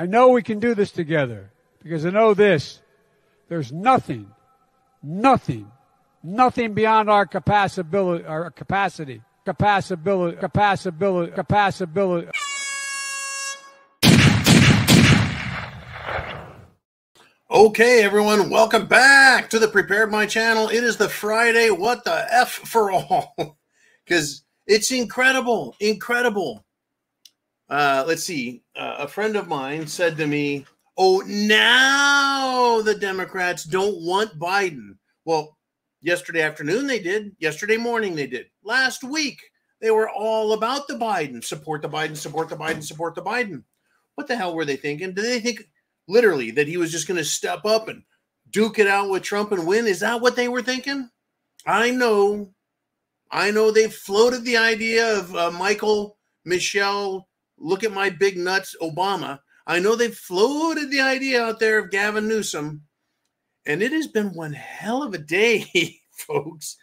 I know we can do this together because I know this. There's nothing beyond our capacity. Okay, everyone, welcome back to the Prepared Mind channel. It is the Friday, what the F for all, because it's incredible. Let's see. A friend of mine said to me, oh, now the Democrats don't want Biden. Well, yesterday afternoon they did. Yesterday morning they did. Last week they were all about the Biden. Support the Biden, support the Biden, support the Biden. What the hell were they thinking? Did they think literally that he was just going to step up and duke it out with Trump and win? Is that what they were thinking? I know they floated the idea of Michael, Michelle, look at my big nuts, Obama. I know they floated the idea out there of Gavin Newsom, and it has been one hell of a day, folks.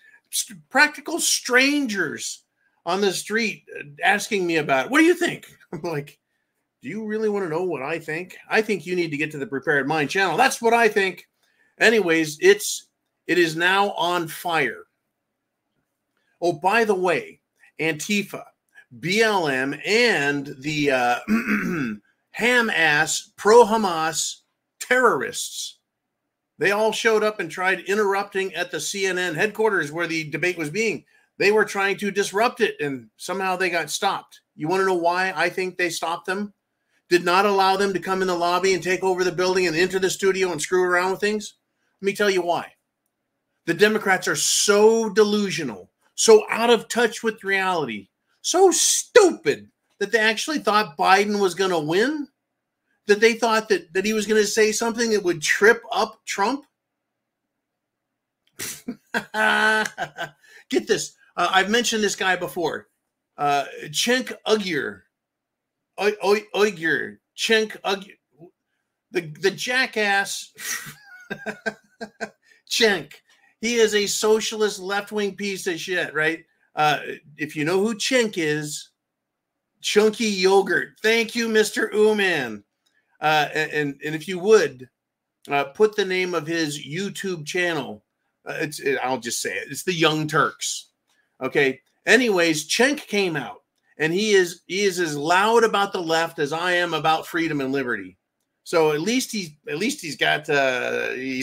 Practical strangers on the street asking me about it. What do you think? I'm like, do you really want to know what I think? I think you need to get to the Prepared Mind channel. That's what I think. Anyways, it is now on fire. Oh, by the way, Antifa, BLM, and the ham-ass pro-Hamas terrorists, they all showed up and tried interrupting at the CNN headquarters where the debate was being. They were trying to disrupt it, and somehow they got stopped. You want to know why I think they stopped them? Did not allow them to come in the lobby and take over the building and enter the studio and screw around with things? Let me tell you why. The Democrats are so delusional, so out of touch with reality, so stupid that they actually thought Biden was going to win, that they thought that he was going to say something that would trip up Trump. Get this. I've mentioned this guy before. Cenk Uygur. Uygur, Cenk Uygur, the jackass Cenk. He is a socialist left-wing piece of shit, right? If you know who Cenk is, Chunky Yogurt. Thank you, Mr. Ooman. And if you would, put the name of his YouTube channel. I'll just say it. It's the Young Turks. Okay. Anyways, Cenk came out. And he is as loud about the left as I am about freedom and liberty. So at least he's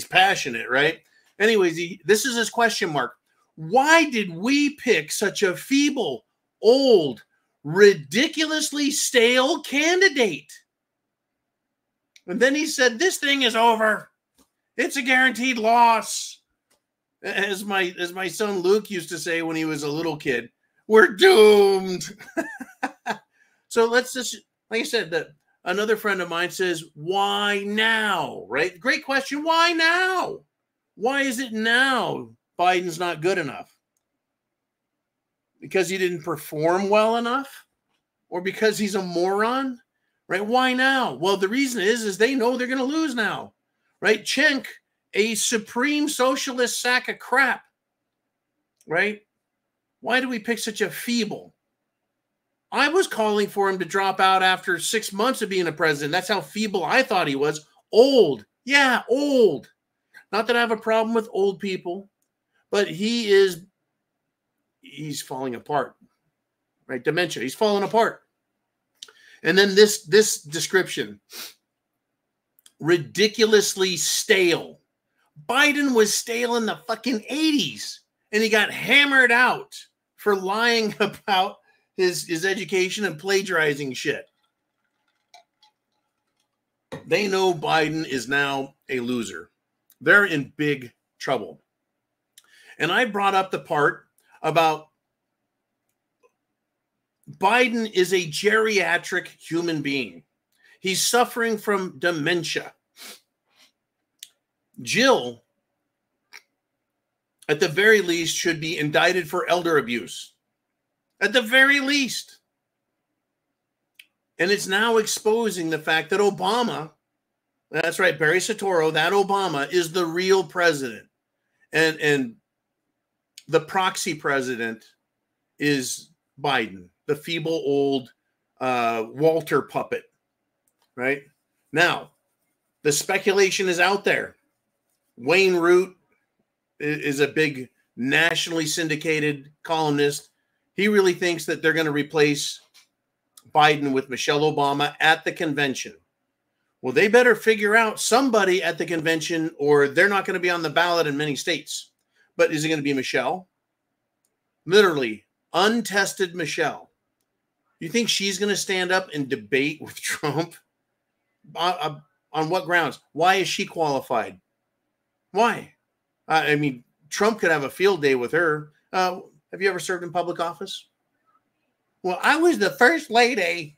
passionate, right? Anyways, this is his question mark. Why did we pick such a feeble, old, ridiculously stale candidate? And then he said, "This thing is over. It's a guaranteed loss." As my son Luke used to say when he was a little kid. We're doomed. So let's just, like I said, another friend of mine says, why now? Right? Great question. Why now? Why is it now Biden's not good enough? Because he didn't perform well enough? Or because he's a moron? Right? Why now? Well, the reason is they know they're going to lose now. Right? Cenk, a supreme socialist sack of crap. Right? Why do we pick such a feeble? I was calling for him to drop out after 6 months of being a president. That's how feeble I thought he was. Old. Yeah, old. Not that I have a problem with old people, but he's falling apart. Right? Dementia. He's falling apart. And then this description. Ridiculously stale. Biden was stale in the fucking 80s, and he got hammered out for lying about his education and plagiarizing shit. They know Biden is now a loser. They're in big trouble. And I brought up the part about Biden is a geriatric human being. He's suffering from dementia. Jill, at the very least, should be indicted for elder abuse. At the very least. And it's now exposing the fact that Obama, that's right, Barry Soetoro, that Obama is the real president. And the proxy president is Biden, the feeble old Walter puppet, right? Now, the speculation is out there. Wayne Root is a big nationally syndicated columnist. He really thinks that they're going to replace Biden with Michelle Obama at the convention. Well, they better figure out somebody at the convention, or they're not going to be on the ballot in many states. But is it going to be Michelle? Literally, untested Michelle. You think she's going to stand up and debate with Trump? On what grounds? Why is she qualified? Why? I mean, Trump could have a field day with her. Have you ever served in public office? Well, I was the first lady.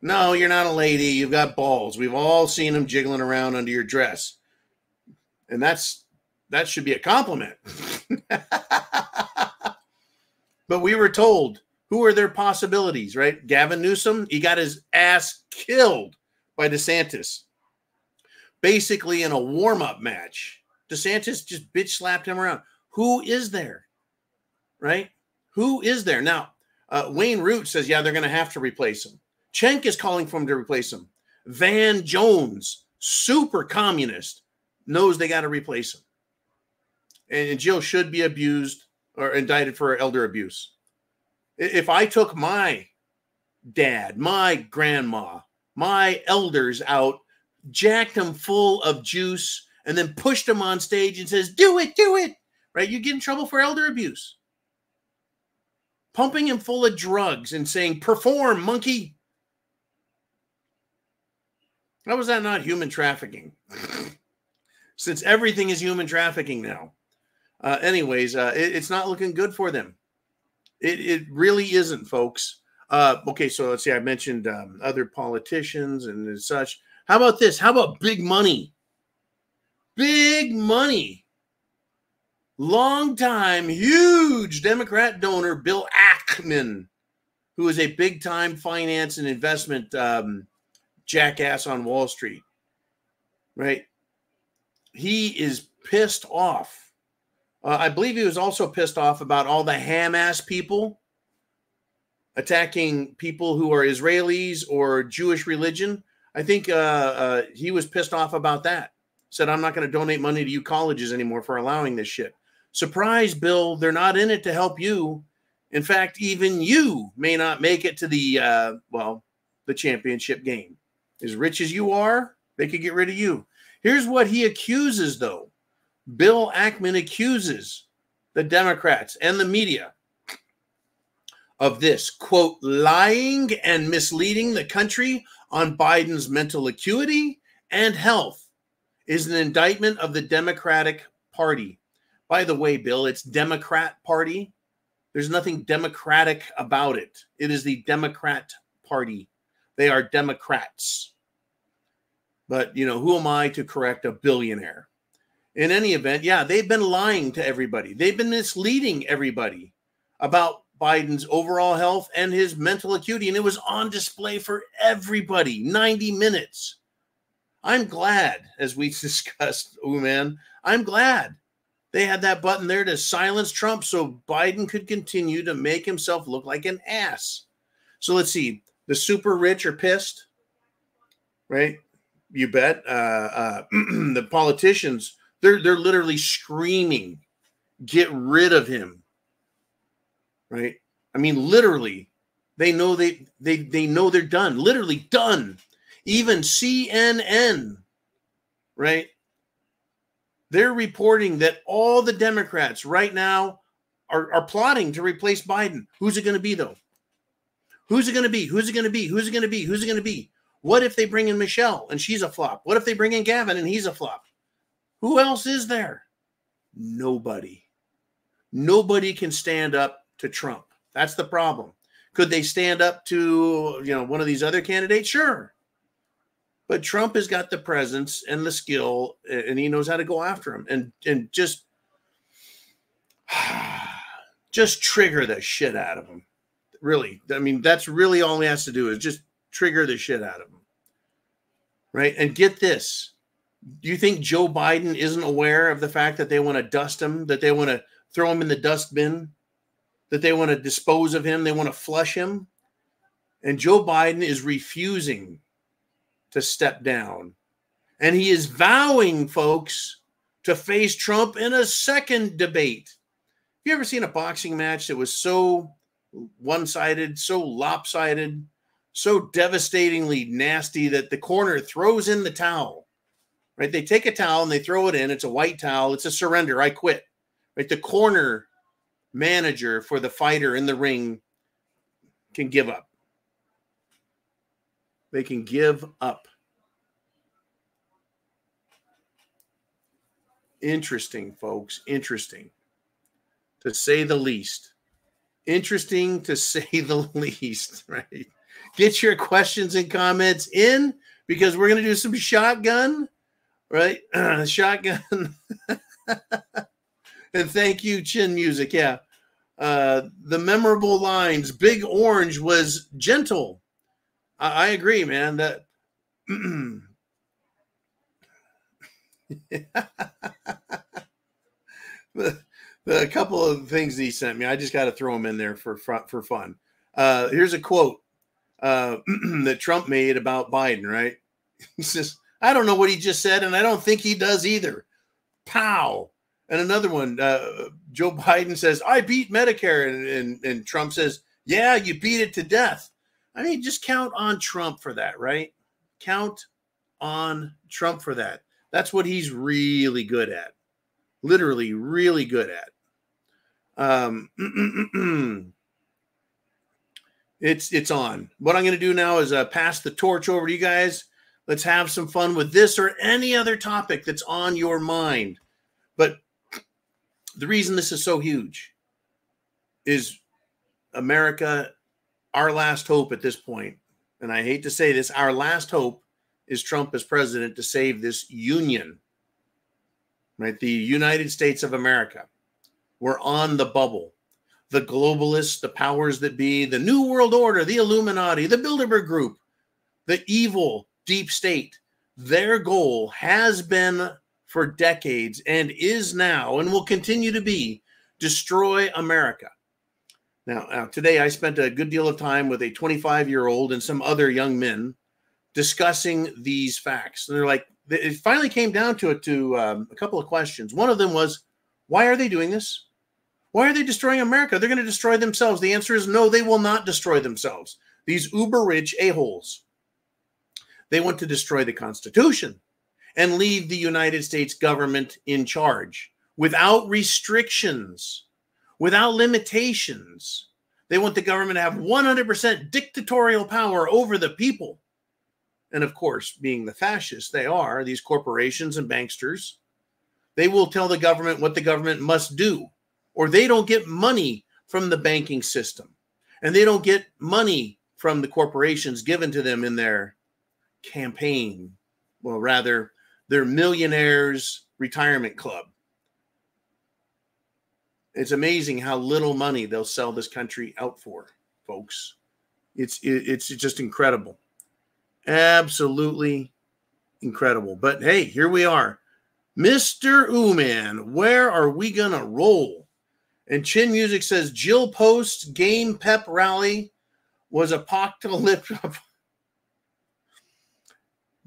No, you're not a lady. You've got balls. We've all seen them jiggling around under your dress. And that should be a compliment. But we were told, who are their possibilities, right? Gavin Newsom, he got his ass killed by DeSantis. Basically in a warm-up match. DeSantis just bitch slapped him around. Who is there? Right? Who is there? Now, Wayne Root says, yeah, they're going to have to replace him. Cenk is calling for him to replace him. Van Jones, super communist, knows they got to replace him. And Jill should be abused or indicted for elder abuse. If I took my dad, my grandma, my elders out, jacked them full of juice, and then pushed them on stage and says, do it, right? You get in trouble for elder abuse. Pumping him full of drugs and saying, perform, monkey. How was that not human trafficking? Since everything is human trafficking now. Anyways, it's not looking good for them. It really isn't, folks. Okay, so let's see. I mentioned other politicians and such. How about this? How about big money? Big money. Long-time, huge Democrat donor Bill Ackman, who is a big-time finance and investment jackass on Wall Street, right? He is pissed off. I believe he was also pissed off about all the ham-ass people attacking people who are Israelis or Jewish religion. I think he was pissed off about that. Said, I'm not going to donate money to you colleges anymore for allowing this shit. Surprise, Bill, they're not in it to help you. In fact, even you may not make it to the championship game. As rich as you are, they could get rid of you. Here's what he accuses, though. Bill Ackman accuses the Democrats and the media of this, quote, lying and misleading the country on Biden's mental acuity and health is an indictment of the Democratic Party. By the way, Bill, it's Democrat Party. There's nothing democratic about it. It is the Democrat Party. They are Democrats. But, you know, who am I to correct a billionaire? In any event, yeah, they've been lying to everybody. They've been misleading everybody about Biden's overall health and his mental acuity. And it was on display for everybody, 90 minutes. I'm glad, as we discussed, I'm glad they had that button there to silence Trump so Biden could continue to make himself look like an ass. So let's see. The super rich are pissed, right? You bet. The politicians, they're literally screaming, get rid of him, right? I mean, literally, they know they know they're done, literally done. Even CNN, right? They're reporting that all the Democrats right now are plotting to replace Biden. Who's it going to be, though? Who's it going to be? Who's it going to be? Who's it going to be? Who's it going to be? What if they bring in Michelle and she's a flop? What if they bring in Gavin and he's a flop? Who else is there? Nobody. Nobody can stand up to Trump. That's the problem. Could they stand up to, one of these other candidates? Sure. But Trump has got the presence and the skill, and he knows how to go after him and just trigger the shit out of him. Really. I mean, that's really all he has to do is just trigger the shit out of him. Right? And get this. Do you think Joe Biden isn't aware of the fact that they want to dust him, that they want to throw him in the dustbin, that they want to dispose of him, they want to flush him? And Joe Biden is refusing to step down. And he is vowing, folks, to face Trump in a second debate. Have you ever seen a boxing match that was so one-sided, so lopsided, so devastatingly nasty that the corner throws in the towel? Right? They take a towel and they throw it in. It's a white towel. It's a surrender. I quit. Right? The corner manager for the fighter in the ring can give up. They can give up. Interesting, folks. Interesting, to say the least. Interesting, to say the least, right? Get your questions and comments in, because we're going to do some shotgun, right? Shotgun. And thank you, Chin Music. Yeah. The memorable lines. Big Orange was gentle. I agree, man. That the couple of things he sent me, I just got to throw them in there for fun. Here's a quote that Trump made about Biden, right? He says, I don't know what he just said, and I don't think he does either. Pow. And another one, Joe Biden says, I beat Medicare. And Trump says, yeah, you beat it to death. I mean, just count on Trump for that, right? Count on Trump for that. That's what he's really good at. Literally really good at. It's on. What I'm going to do now is pass the torch over to you guys. Let's have some fun with this or any other topic that's on your mind. But the reason this is so huge is America, our last hope at this point, and I hate to say this, our last hope is Trump as president to save this union, right? The United States of America. We're on the bubble. The globalists, the powers that be, the New World Order, the Illuminati, the Bilderberg Group, the evil deep state, their goal has been for decades and is now and will continue to be destroy America. Now, today I spent a good deal of time with a 25-year-old and some other young men discussing these facts. And they're like, it finally came down to a couple of questions. One of them was, why are they doing this? Why are they destroying America? They're going to destroy themselves. The answer is no, they will not destroy themselves. These uber-rich a-holes, they want to destroy the Constitution and leave the United States government in charge without restrictions, without limitations. They want the government to have 100% dictatorial power over the people. And of course, being the fascists they are, these corporations and banksters, they will tell the government what the government must do, or they don't get money from the banking system, and they don't get money from the corporations given to them in their campaign. Well, rather, their millionaires' retirement club. It's amazing how little money they'll sell this country out for, folks. It's just incredible. Absolutely incredible. But hey, here we are. Mr. Ooman, where are we going to roll? And Chin Music says, Jill Post's game pep rally was apocalyptic.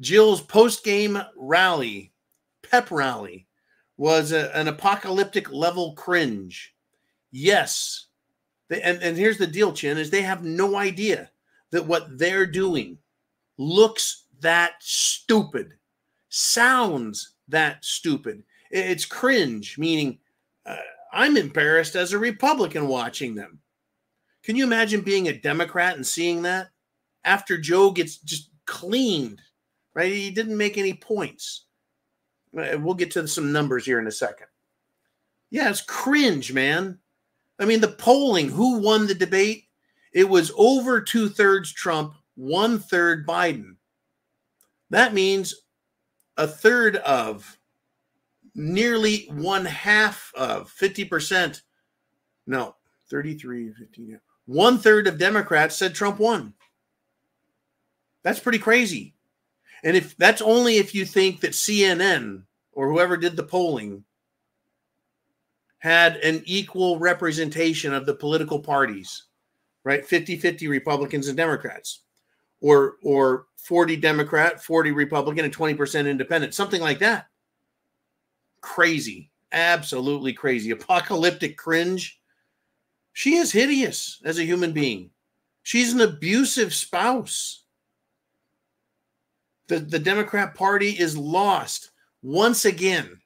Jill's post-game rally, pep rally, was an apocalyptic level cringe. Yes. And here's the deal, Chin, is they have no idea that what they're doing looks that stupid, sounds that stupid. It's cringe, meaning I'm embarrassed as a Republican watching them. Can you imagine being a Democrat and seeing that? After Joe gets just cleaned, right? He didn't make any points. We'll get to some numbers here in a second. Yeah, it's cringe, man. I mean, the polling, who won the debate? It was over 2/3 Trump, 1/3 Biden. That means a third of, nearly 1/2 of, 50%. No, 33, 15. 1/3 of Democrats said Trump won. That's pretty crazy. And if that's only if you think that CNN or whoever did the polling had an equal representation of the political parties, right? 50-50 Republicans and Democrats. or 40 Democrat, 40 Republican, and 20% independent, something like that. Crazy, absolutely crazy, apocalyptic cringe. She is hideous as a human being. She's an abusive spouse. The Democrat Party is lost once again.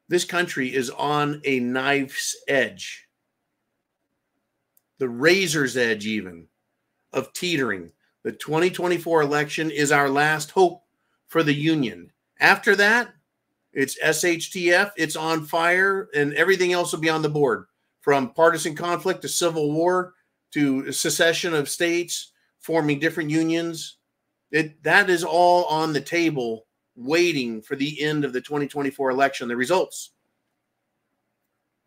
This country is on a knife's edge, the razor's edge even, of teetering. The 2024 election is our last hope for the union. After that, it's SHTF, it's on fire, and everything else will be on the board, from partisan conflict to civil war to secession of states, forming different unions. That is all on the table, waiting for the end of the 2024 election, the results.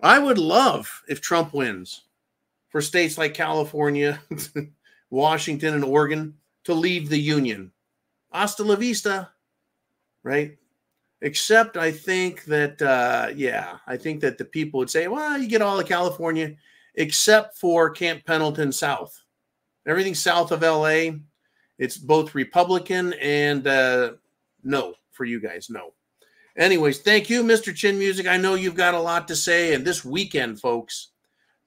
I would love if Trump wins for states like California, Washington, and Oregon to leave the union. Hasta la vista, right? Except I think that, I think that the people would say, well, you get all of California except for Camp Pendleton South. Everything south of LA, it's both Republican and no for you guys, no. Anyways, thank you, Mr. Chin Music. I know you've got a lot to say. And this weekend, folks,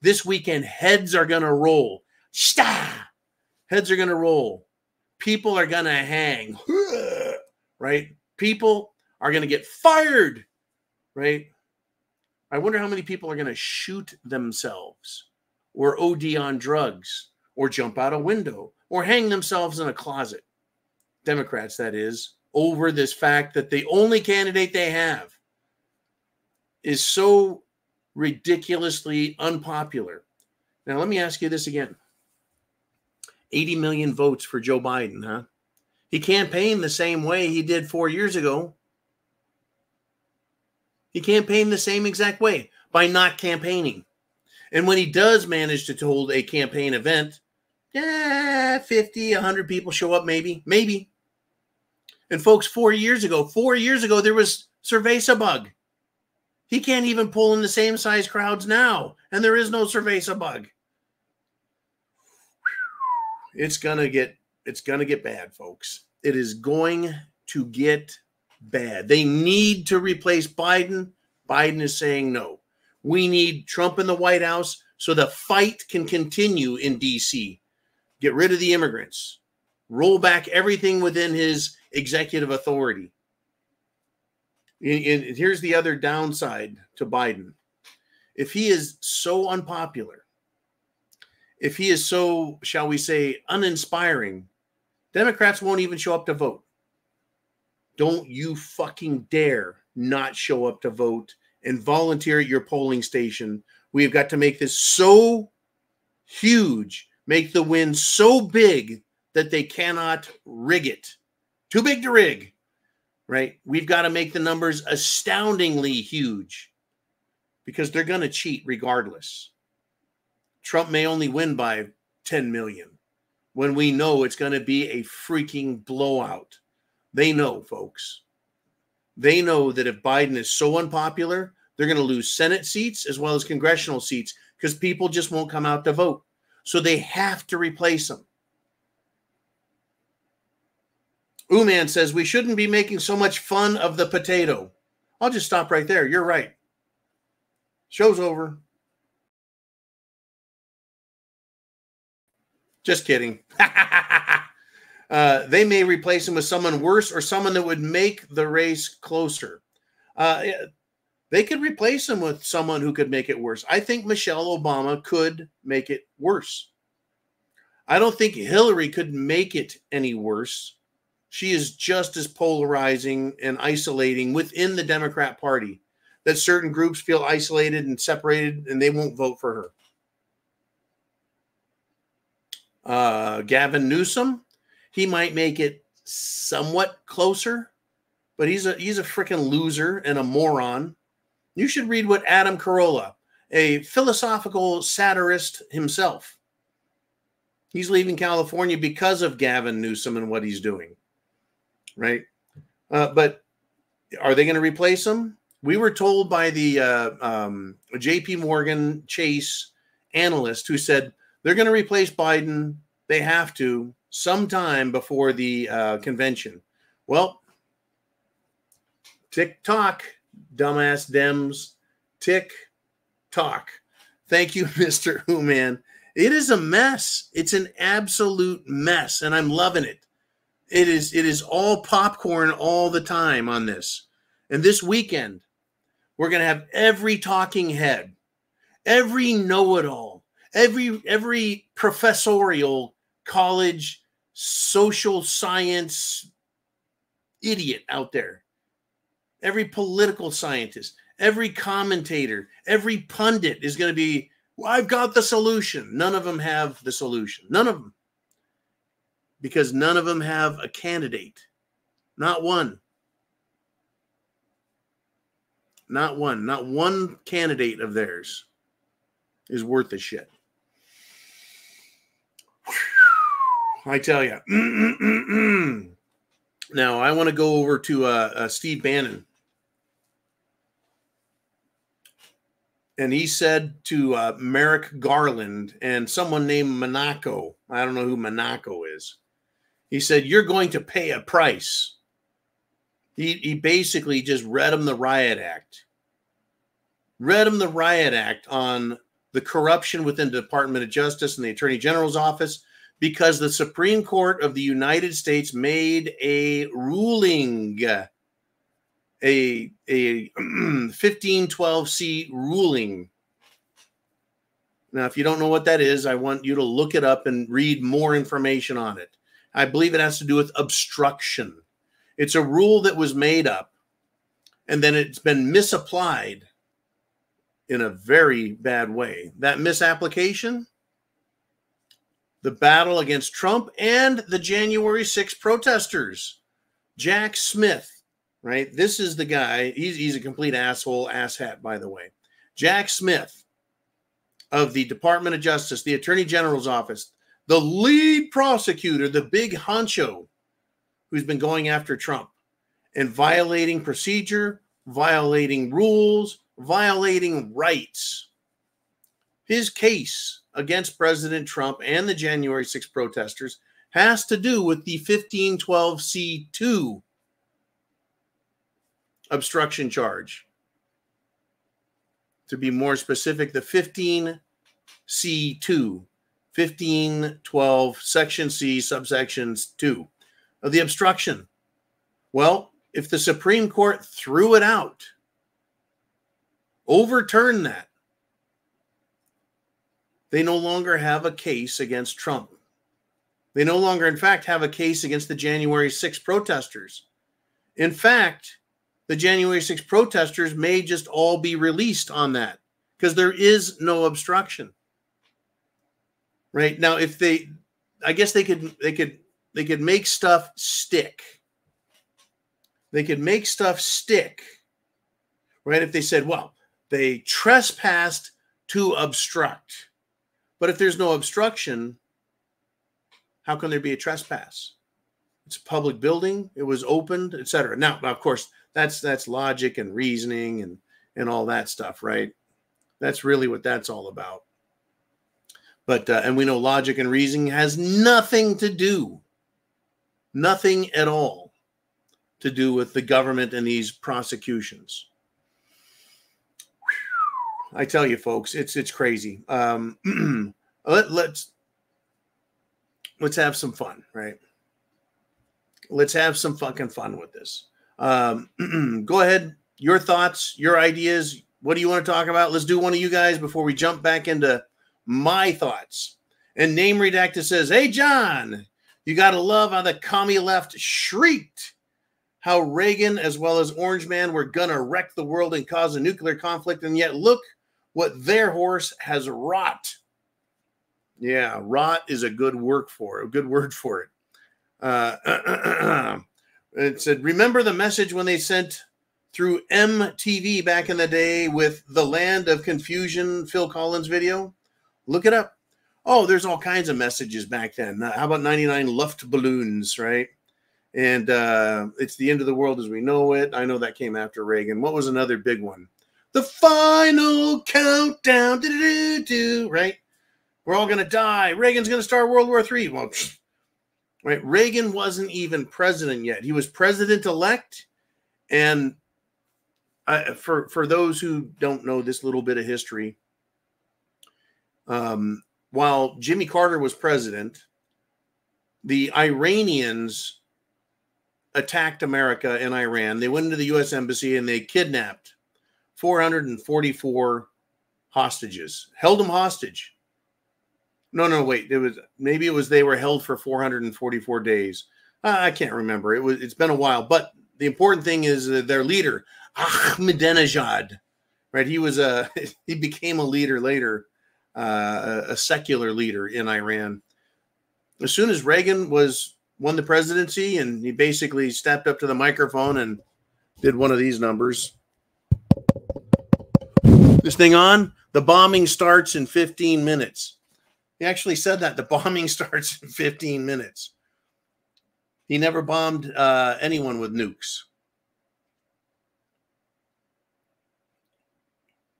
this weekend, heads are going to roll. Shta! Heads are going to roll. People are going to hang, right? People are going to get fired, right? I wonder how many people are going to shoot themselves or OD on drugs or jump out a window or hang themselves in a closet. Democrats, that is, over this fact that the only candidate they have is so ridiculously unpopular. Now, let me ask you this again. 80 million votes for Joe Biden, huh? He campaigned the same way he did 4 years ago. He campaigned the same exact way, by not campaigning. And when he does manage to hold a campaign event, 50, 100 people show up, maybe. And folks, 4 years ago, there was Cerveza bug. He can't even pull in the same size crowds now, and there is no Cerveza bug. It's gonna get bad, folks. It is going to get bad. They need to replace Biden. Biden is saying no. We need Trump in the White House so the fight can continue in D.C. Get rid of the immigrants. Roll back everything within his executive authority. And here's the other downside to Biden. If he is so unpopular, if he is so, shall we say, uninspiring, Democrats won't even show up to vote. Don't you fucking dare not show up to vote and volunteer at your polling station. We've got to make this so huge, make the win so big that they cannot rig it. Too big to rig, right? We've got to make the numbers astoundingly huge because they're going to cheat regardless. Trump may only win by 10 million when we know it's going to be a freaking blowout. They know, folks. They know that if Biden is so unpopular, they're going to lose Senate seats as well as congressional seats because people just won't come out to vote. So they have to replace him. Ooman says, we shouldn't be making so much fun of the potato. I'll just stop right there. You're right. Show's over. Just kidding. They may replace him with someone worse or someone that would make the race closer. They could replace him with someone who could make it worse. I think Michelle Obama could make it worse. I don't think Hillary could make it any worse. She is just as polarizing and isolating within the Democrat Party that certain groups feel isolated and separated and they won't vote for her. Gavin Newsom, he might make it somewhat closer, but he's a freaking loser and a moron. You should read what Adam Carolla, a philosophical satirist himself. He's leaving California because of Gavin Newsom and what he's doing, right? But are they going to replace him? We were told by the J.P. Morgan Chase analyst who said they're going to replace Biden they have to sometime before the convention. Well, tick-tock, dumbass Dems, tick-tock. Thank you, Mr. Who Man. It is a mess. It's an absolute mess, and I'm loving it. It is all popcorn all the time on this. And this weekend, we're going to have every talking head, every know-it-all, every professorial college social science idiot out there, every political scientist, every commentator, every pundit is going to be, well, I've got the solution. None of them have the solution. None of them. Because none of them have a candidate. Not one. Not one. Not one candidate of theirs is worth a shit. I tell you. Now, I want to go over to Steve Bannon. And he said to Merrick Garland and someone named Monaco, I don't know who Monaco is. He said, you're going to pay a price. He basically just read him the riot act. Read him the riot act on the corruption within the Department of Justice and the Attorney General's office, because the Supreme Court of the United States made a ruling, a 1512C ruling. Now, if you don't know what that is, I want you to look it up and read more information on it. I believe it has to do with obstruction. It's a rule that was made up, and then it's been misapplied in a very bad way. That misapplication, the battle against Trump and the January 6th protesters. Jack Smith, right? This is the guy. He's a complete asshole, asshat, by the way. Jack Smith of the Department of Justice, the Attorney General's office, the lead prosecutor, the big honcho who's been going after Trump and violating procedure, violating rules, violating rights. His case against President Trump and the January 6th protesters has to do with the 1512C2 obstruction charge. To be more specific, the 15C2, 1512 section C subsections 2 of the obstruction. Well, if the Supreme Court threw it out, overturned that, they no longer have a case against Trump. They no longer, in fact, have a case against the January 6th protesters. In fact, the January 6th protesters may just all be released on that because there is no obstruction. Right now, if they, I guess they could make stuff stick. They could make stuff stick, right? If they said, well, they trespassed to obstruct. But if there's no obstruction, how can there be a trespass? It's a public building. It was opened, etc. Now, of course, that's logic and reasoning and all that stuff, right? That's really what that's all about. But and we know logic and reasoning has nothing at all to do with the government and these prosecutions. I tell you, folks, it's crazy. Let's have some fun, right? Let's have some fucking fun with this. Go ahead. Your thoughts, your ideas. What do you want to talk about? Let's do one of you guys before we jump back into my thoughts. And Name Redacted says, hey, John, you got to love how the commie left shrieked how Reagan as well as Orange Man were going to wreck the world and cause a nuclear conflict. And yet look what their horse has wrought. Yeah, rot is a good word for it. It said, remember the message when they sent through MTV back in the day with the Land of Confusion Phil Collins video? Look it up. Oh, there's all kinds of messages back then. How about 99 Luftballons, right? And it's the end of the world as we know it. I know that came after Reagan. What was another big one? The final countdown, right? We're all going to die. Reagan's going to start World War III. Well, right. Reagan wasn't even president yet. He was president-elect. And for those who don't know this little bit of history, while Jimmy Carter was president, the Iranians attacked America in Iran. They went into the U.S. embassy and they kidnapped 444 hostages, held them hostage. No, wait. They were held for 444 days. I can't remember. It's been a while. But the important thing is their leader, Ahmadinejad, right? He became a leader later, a secular leader in Iran. As soon as Reagan won the presidency, and he basically stepped up to the microphone and did one of these numbers. This thing on, the bombing starts in 15 minutes. He actually said that the bombing starts in 15 minutes. He never bombed anyone with nukes.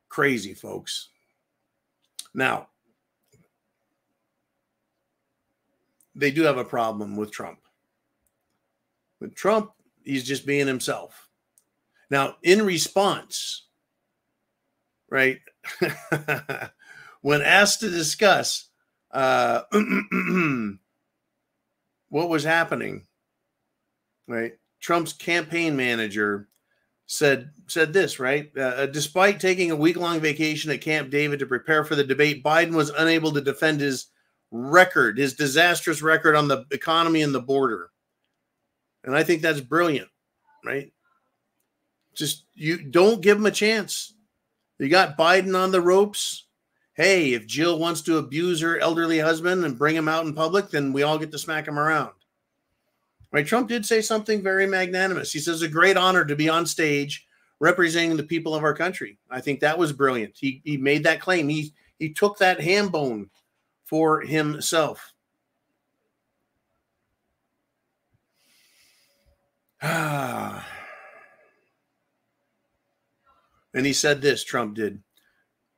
Crazy, folks. Now, they do have a problem with Trump. With Trump, he's just being himself. Now, in response, right, when asked to discuss what was happening, right, Trump's campaign manager said this, right? Despite taking a week-long vacation at Camp David to prepare for the debate, Biden was unable to defend his disastrous record on the economy and the border. And I think that's brilliant, right? Just, you don't give him a chance. You got Biden on the ropes. Hey, if Jill wants to abuse her elderly husband and bring him out in public, then we all get to smack him around. Right? Trump did say something very magnanimous. He says, a great honor to be on stage representing the people of our country. I think that was brilliant. He made that claim. He took that ham bone for himself. And he said this, Trump did.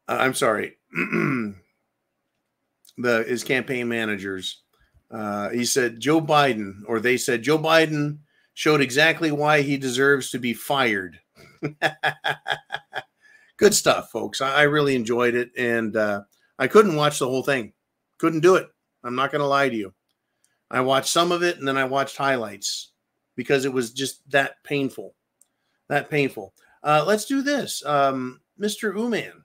I'm sorry. His campaign managers. He said, they said, Joe Biden showed exactly why he deserves to be fired. Good stuff, folks. I really enjoyed it. And I couldn't watch the whole thing. Couldn't do it. I'm not going to lie to you. I watched some of it and then I watched highlights because it was just that painful. Let's do this. Mr. Uman.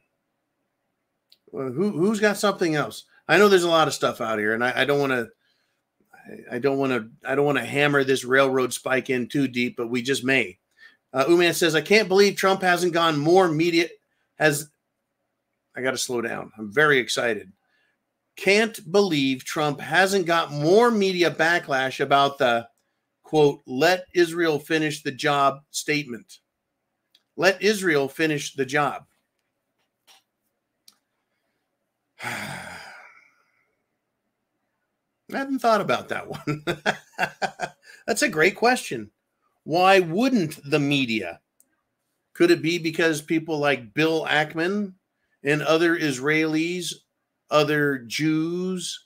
Who's got something else? I know there's a lot of stuff out here, and I don't want to hammer this railroad spike in too deep, but we just may. Uman says, I can't believe Trump hasn't gone more media. I got to slow down. I'm very excited. Can't believe Trump hasn't got more media backlash about the, quote, let Israel finish the job statement. Let Israel finish the job. I hadn't thought about that one. That's a great question. Why wouldn't the media? Could it be because people like Bill Ackman and other Israelis, other Jews,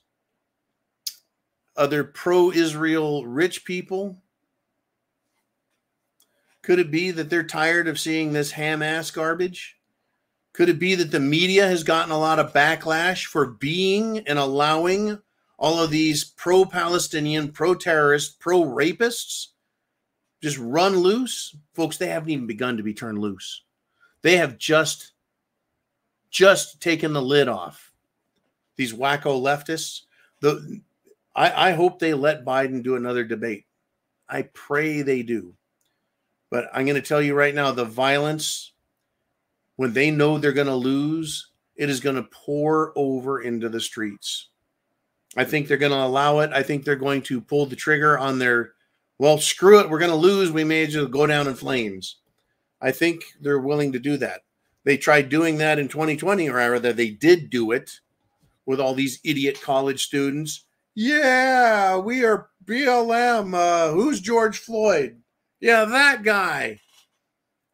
other pro-Israel rich people? Could it be that they're tired of seeing this ham-ass garbage? Could it be that the media has gotten a lot of backlash for being and allowing all of these pro-Palestinian, pro-terrorist, pro-rapists just run loose? Folks, they haven't even begun to be turned loose. They have just taken the lid off. These wacko leftists. I hope they let Biden do another debate. I pray they do. But I'm going to tell you right now, the violence, when they know they're going to lose, it is going to pour over into the streets. I think they're going to allow it. I think they're going to pull the trigger on their, well, screw it, we're going to lose. We may as well go down in flames. I think they're willing to do that. They tried doing that in 2020, or rather they did do it with all these idiot college students. Yeah, we are BLM. Who's George Floyd? Yeah, that guy.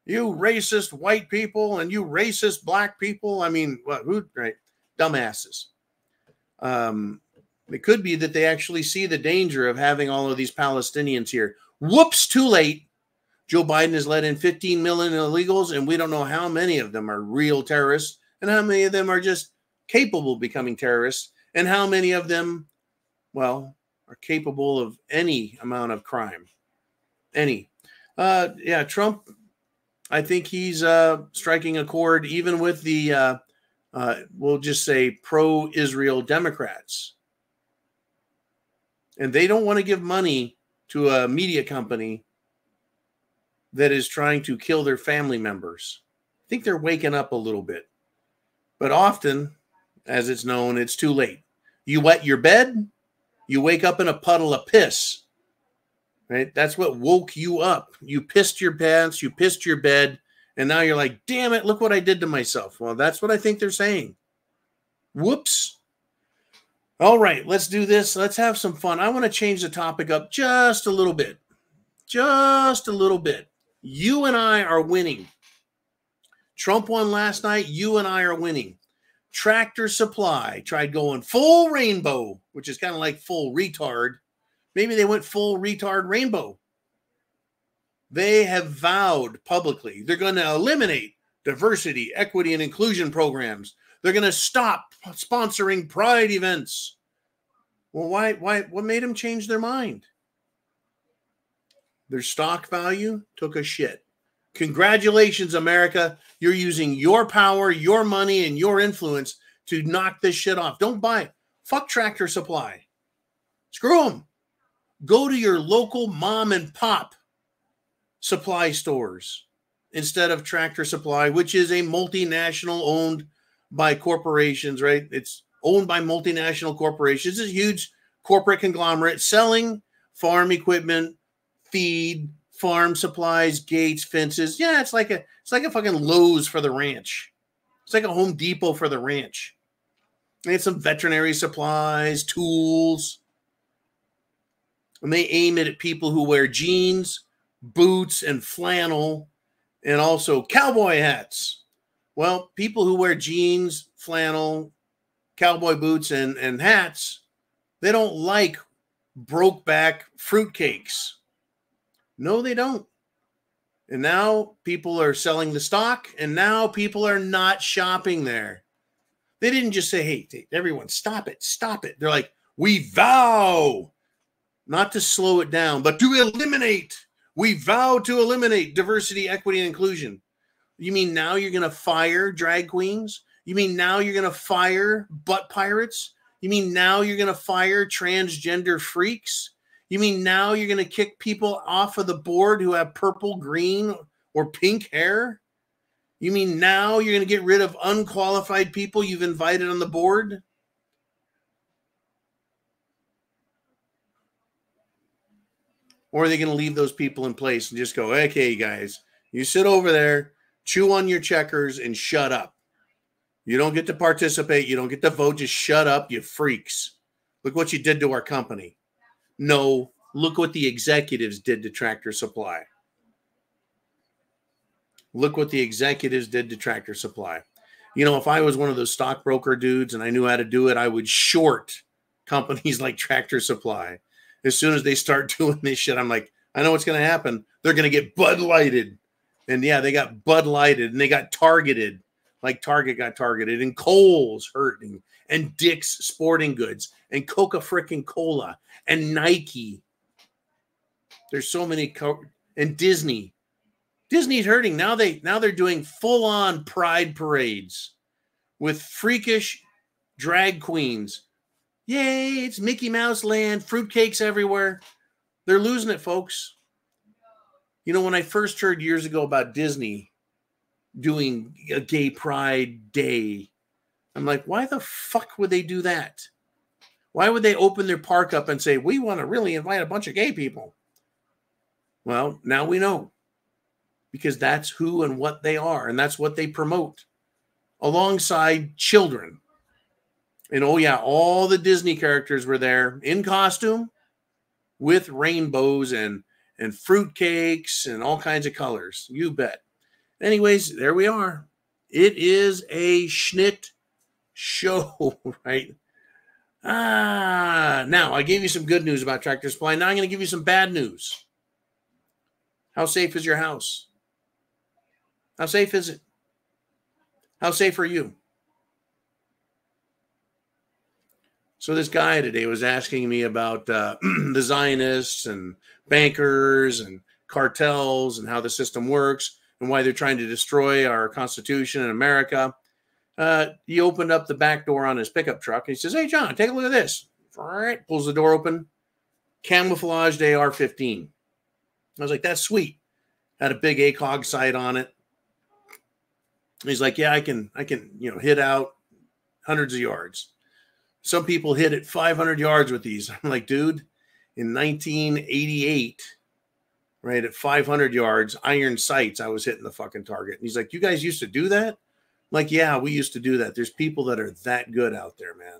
You racist white people and you racist black people. I mean, right? Dumbasses. It could be that they actually see the danger of having all of these Palestinians here. Whoops, too late. Joe Biden has let in 15 million illegals, and we don't know how many of them are real terrorists and how many of them are just capable of becoming terrorists and how many of them, well, are capable of any amount of crime. Any. Yeah, Trump, I think he's striking a chord even with the, we'll just say, pro-Israel Democrats. And they don't want to give money to a media company that is trying to kill their family members. I think they're waking up a little bit. But often, as it's known, it's too late. You wet your bed, you wake up in a puddle of piss. Right? That's what woke you up. You pissed your pants, you pissed your bed, and now you're like, damn it, look what I did to myself. Well, that's what I think they're saying. Whoops. All right, let's do this. Let's have some fun. I want to change the topic up just a little bit. Just a little bit. You and I are winning. Trump won last night. You and I are winning. Tractor Supply tried going full rainbow, which is kind of like full retard. Maybe they went full retard rainbow. They have vowed publicly they're going to eliminate diversity, equity, and inclusion programs. They're going to stop sponsoring pride events. Well, why? What made them change their mind? Their stock value took a shit. Congratulations, America. You're using your power, your money, and your influence to knock this shit off. Don't buy it. Fuck Tractor Supply. Screw them. Go to your local mom and pop supply stores instead of Tractor Supply, which is a multinational owned by corporations, right? It's owned by multinational corporations. It's a huge corporate conglomerate selling farm equipment, feed, farm supplies, gates, fences. Yeah, it's like a fucking Lowe's for the ranch. It's like a Home Depot for the ranch. They have some veterinary supplies, tools. And they aim it at people who wear jeans, boots, and flannel, and also cowboy hats. Well, people who wear jeans, flannel, cowboy boots, and hats, they don't like broke-back fruitcakes. No, they don't. And now people are selling the stock, and now people are not shopping there. They didn't just say, hey, everyone, stop it, stop it. They're like, we vow not to slow it down, but to eliminate. We vow to eliminate diversity, equity, and inclusion. You mean now you're going to fire drag queens? You mean now you're going to fire butt pirates? You mean now you're going to fire transgender freaks? You mean now you're going to kick people off of the board who have purple, green, or pink hair? You mean now you're going to get rid of unqualified people you've invited on the board? Or are they going to leave those people in place and just go, okay, guys, you sit over there, chew on your checkers, and shut up. You don't get to participate. You don't get to vote. Just shut up, you freaks. Look what you did to our company. No, look what the executives did to Tractor Supply. Look what the executives did to Tractor Supply. You know, if I was one of those stockbroker dudes and I knew how to do it, I would short companies like Tractor Supply. As soon as they start doing this shit, I'm like, I know what's going to happen. They're going to get Bud Lighted. And yeah, they got Bud Lighted and they got targeted, like Target got targeted, and Kohl's hurting, and Dick's Sporting Goods, and Coca-Cola, and Nike. There's so many, and Disney. Disney's hurting. Now they're doing full-on pride parades with freakish drag queens. Yay, it's Mickey Mouse land, fruitcakes everywhere. They're losing it, folks. You know, when I first heard years ago about Disney doing a gay pride day, I'm like, why the fuck would they do that? Why would they open their park up and say, we want to really invite a bunch of gay people? Well, now we know. Because that's who and what they are, and that's what they promote alongside children. And oh yeah, all the Disney characters were there in costume with rainbows and fruitcakes and all kinds of colors. You bet. Anyways, there we are. It is a schnit show, right? Now I gave you some good news about Tractor Supply. Now I'm going to give you some bad news. How safe is your house? How safe is it? How safe are you? So this guy today was asking me about the Zionists and bankers and cartels and how the system works and why they're trying to destroy our Constitution in America. He opened up the back door on his pickup truck. And he says, "Hey, John, take a look at this." All right, pulls the door open. Camouflaged AR-15. I was like, "That's sweet." Had a big ACOG sight on it. He's like, "Yeah, I can, hit out hundreds of yards." Some people hit at 500 yards with these. I'm like, dude, in 1988, right, at 500 yards, iron sights, I was hitting the fucking target. And he's like, "You guys used to do that?" I'm like, "Yeah, we used to do that. There's people that are that good out there, man."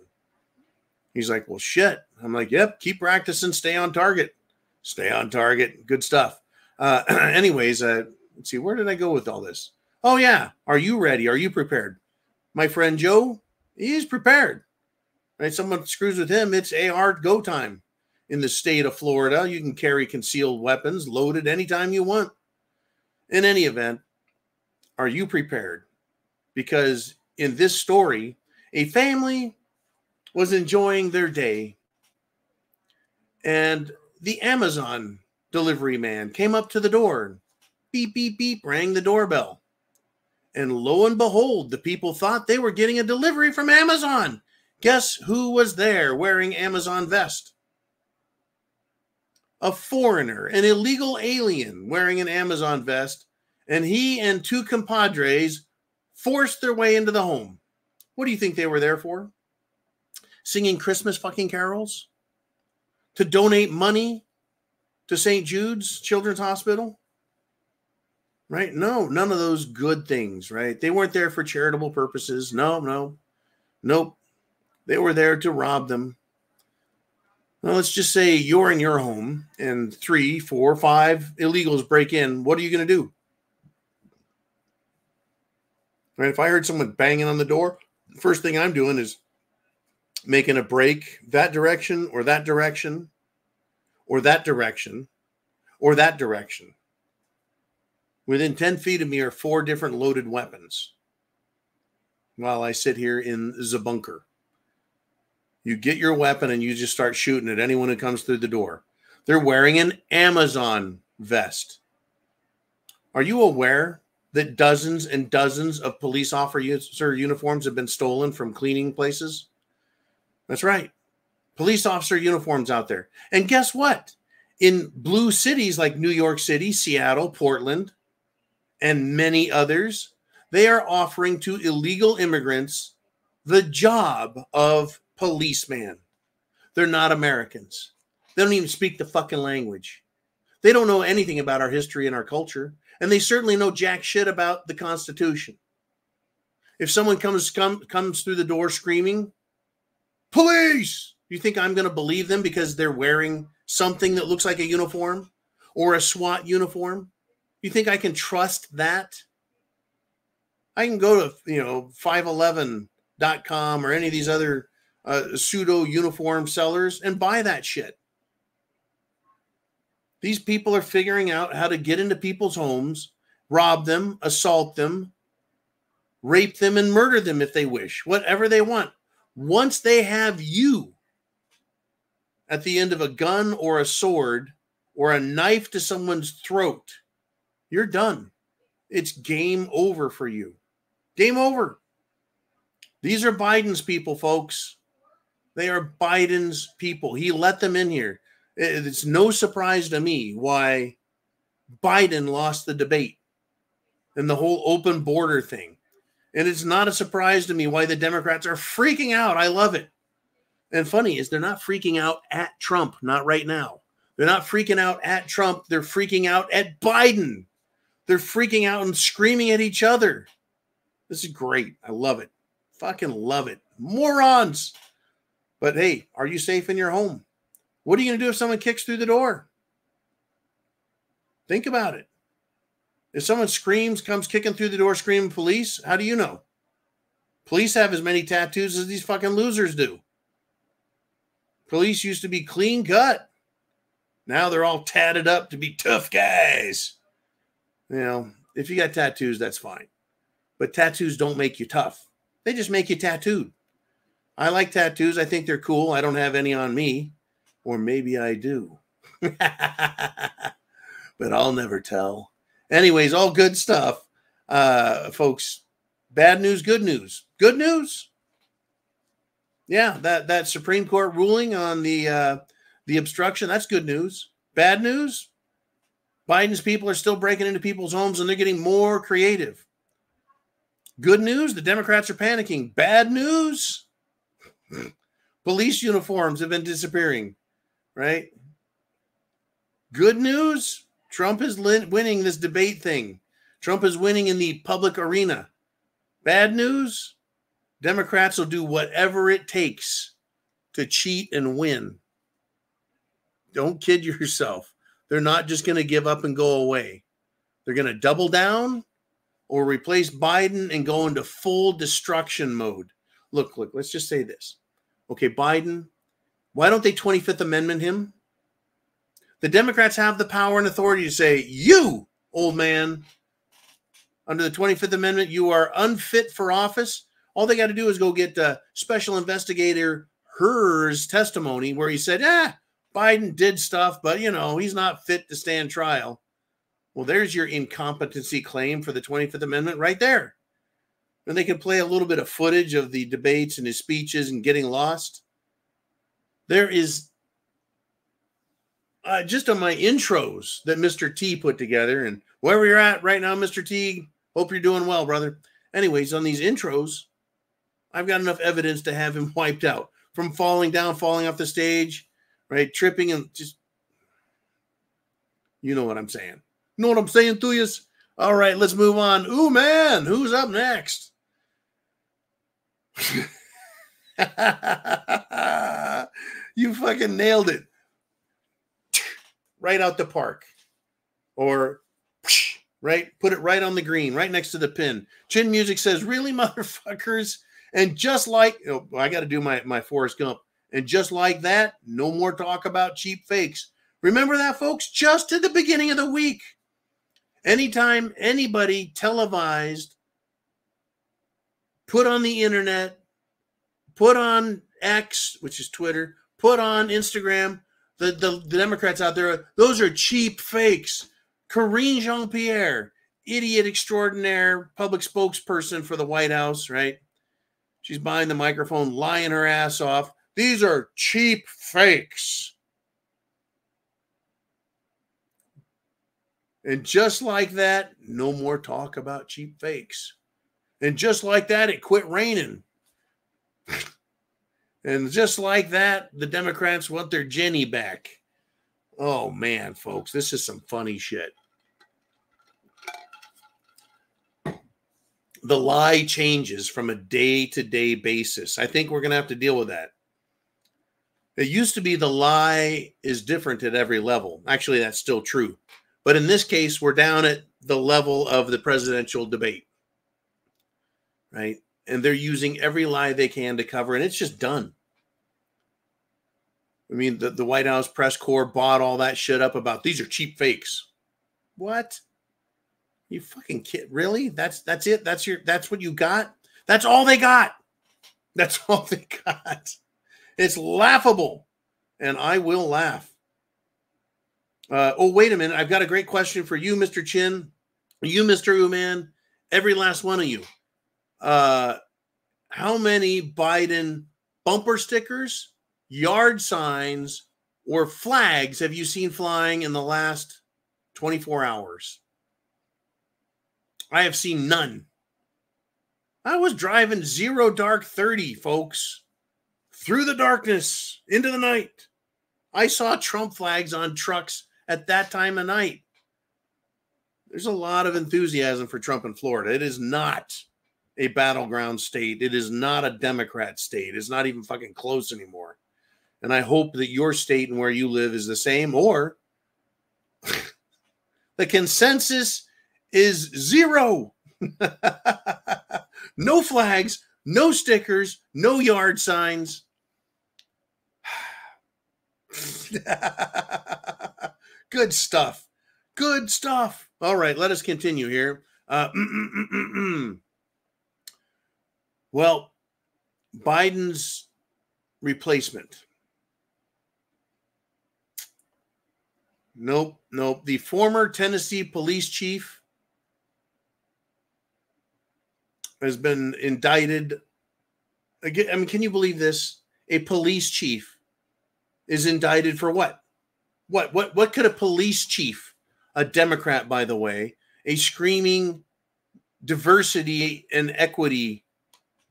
He's like, "Well, shit." I'm like, "Yep, keep practicing. Stay on target. Stay on target. Good stuff." Anyways, let's see, where did I go with all this? Oh, yeah. Are you ready? Are you prepared? My friend Joe, he's prepared. Right? Someone screws with him, it's AR go time. In the state of Florida, you can carry concealed weapons loaded anytime you want. In any event, are you prepared? Because in this story, a family was enjoying their day, and the Amazon delivery man came up to the door. Beep, beep, beep, rang the doorbell. And lo and behold, the people thought they were getting a delivery from Amazon. Guess who was there wearing Amazon vest? A foreigner, an illegal alien wearing an Amazon vest, and he and two compadres forced their way into the home. What do you think they were there for? Singing Christmas fucking carols? To donate money to St. Jude's Children's Hospital? Right? No, none of those good things, right? They weren't there for charitable purposes. Nope. They were there to rob them. Well, let's just say you're in your home and 3, 4, 5 illegals break in. What are you going to do? Right? If I heard someone banging on the door, the first thing I'm doing is making a break that direction or that direction or that direction or that direction. Within 10 feet of me are 4 different loaded weapons while I sit here in the bunker. You get your weapon and you just start shooting at anyone who comes through the door. They're wearing an Amazon vest. Are you aware that dozens and dozens of police officer uniforms have been stolen from cleaning places? That's right. Police officer uniforms out there. And guess what? In blue cities like New York City, Seattle, Portland, and many others, they are offering to illegal immigrants the job of policeman. They're not Americans. They don't even speak the fucking language. They don't know anything about our history and our culture, and they certainly know jack shit about the Constitution. If someone comes through the door screaming, "Police!" you think I'm going to believe them because they're wearing something that looks like a uniform or a SWAT uniform? You think I can trust that? I can go to 511.com or any of these other pseudo uniform sellers and buy that shit. These people are figuring out how to get into people's homes, rob them, assault them, rape them, and murder them if they wish, whatever they want. Once they have you at the end of a gun or a sword or a knife to someone's throat, you're done. It's game over for you. Game over. These are Biden's people, folks. They are Biden's people. He let them in here. It's no surprise to me why Biden lost the debate and the whole open border thing. And it's not a surprise to me why the Democrats are freaking out. I love it. And funny is they're not freaking out at Trump, not right now. They're not freaking out at Trump. They're freaking out at Biden. They're freaking out and screaming at each other. This is great. I love it. Fucking love it. Morons. But hey, are you safe in your home? What are you going to do if someone kicks through the door? Think about it. If someone comes kicking through the door screaming police, how do you know? Police have as many tattoos as these fucking losers do. Police used to be clean cut. Now they're all tatted up to be tough guys. You know, if you got tattoos, that's fine. But tattoos don't make you tough. They just make you tattooed. I like tattoos. I think they're cool. I don't have any on me. Or maybe I do. But I'll never tell. Anyways, all good stuff. Folks, bad news, good news. Good news. Yeah, that Supreme Court ruling on the obstruction, that's good news. Bad news, Biden's people are still breaking into people's homes and they're getting more creative. Good news, the Democrats are panicking. Bad news, police uniforms have been disappearing, right? Good news, Trump is winning this debate thing. Trump is winning in the public arena. Bad news, Democrats will do whatever it takes to cheat and win. Don't kid yourself. They're not just going to give up and go away. They're going to double down or replace Biden and go into full destruction mode. Look, let's just say this. Okay, Biden, why don't they 25th Amendment him? The Democrats have the power and authority to say, you, old man, under the 25th Amendment, you are unfit for office. All they got to do is go get Special Investigator Hur's testimony where he said, Biden did stuff, but, you know, he's not fit to stand trial. Well, there's your incompetency claim for the 25th Amendment right there. And they can play a little bit of footage of the debates and his speeches and getting lost. There is just on my intros that Mr. T put together, and wherever you're at right now, Mr. T, hope you're doing well, brother. Anyways, on these intros, I've got enough evidence to have him wiped out from falling down, falling off the stage, right? Tripping and just, you know what I'm saying. You know what I'm saying to you? All right, let's move on. Ooh, man, who's up next? You fucking nailed it. Right out the park. Or, right, put it right on the green, right next to the pin. Chin Music says, really, motherfuckers? And just like, I got to do my Forrest Gump. And just like that, no more talk about cheap fakes. Remember that, folks? Just at the beginning of the week. Anytime anybody televised, put on the internet, put on X, which is Twitter, put on Instagram, the Democrats out there, those are cheap fakes. Karine Jean-Pierre, idiot extraordinaire, public spokesperson for the White House, right? She's behind the microphone, lying her ass off. These are cheap fakes. And just like that, no more talk about cheap fakes. And just like that, it quit raining. And just like that, the Democrats want their Jenny back. Oh, man, folks, this is some funny shit. The lie changes from a day-to-day basis. I think we're going to have to deal with that. It used to be the lie is different at every level. Actually, that's still true. But in this case, we're down at the level of the presidential debate, right? And they're using every lie they can to cover, and it's just done. I mean, the White House press corps bought all that shit up about these are cheap fakes. What? You fucking kid? Really? That's it? That's what you got? That's all they got. That's all they got. It's laughable, and I will laugh. Oh, wait a minute. I've got a great question for you, Mr. Chin. You, Mr. Uman, every last one of you. How many Biden bumper stickers, yard signs, or flags have you seen flying in the last 24 hours? I have seen none. I was driving 0 dark 30, folks. Through the darkness, into the night. I saw Trump flags on trucks at that time of night. There's a lot of enthusiasm for Trump in Florida. It is not a battleground state. It is not a Democrat state. It's not even fucking close anymore. And I hope that your state and where you live is the same, or the consensus is 0. No flags, no stickers, no yard signs. Good stuff. Good stuff. All right, let us continue here. Well, Biden's replacement. Nope. The former Tennessee police chief has been indicted. Again, I mean, can you believe this? A police chief is indicted for what? What could a police chief, a Democrat, by the way, a screaming diversity and equity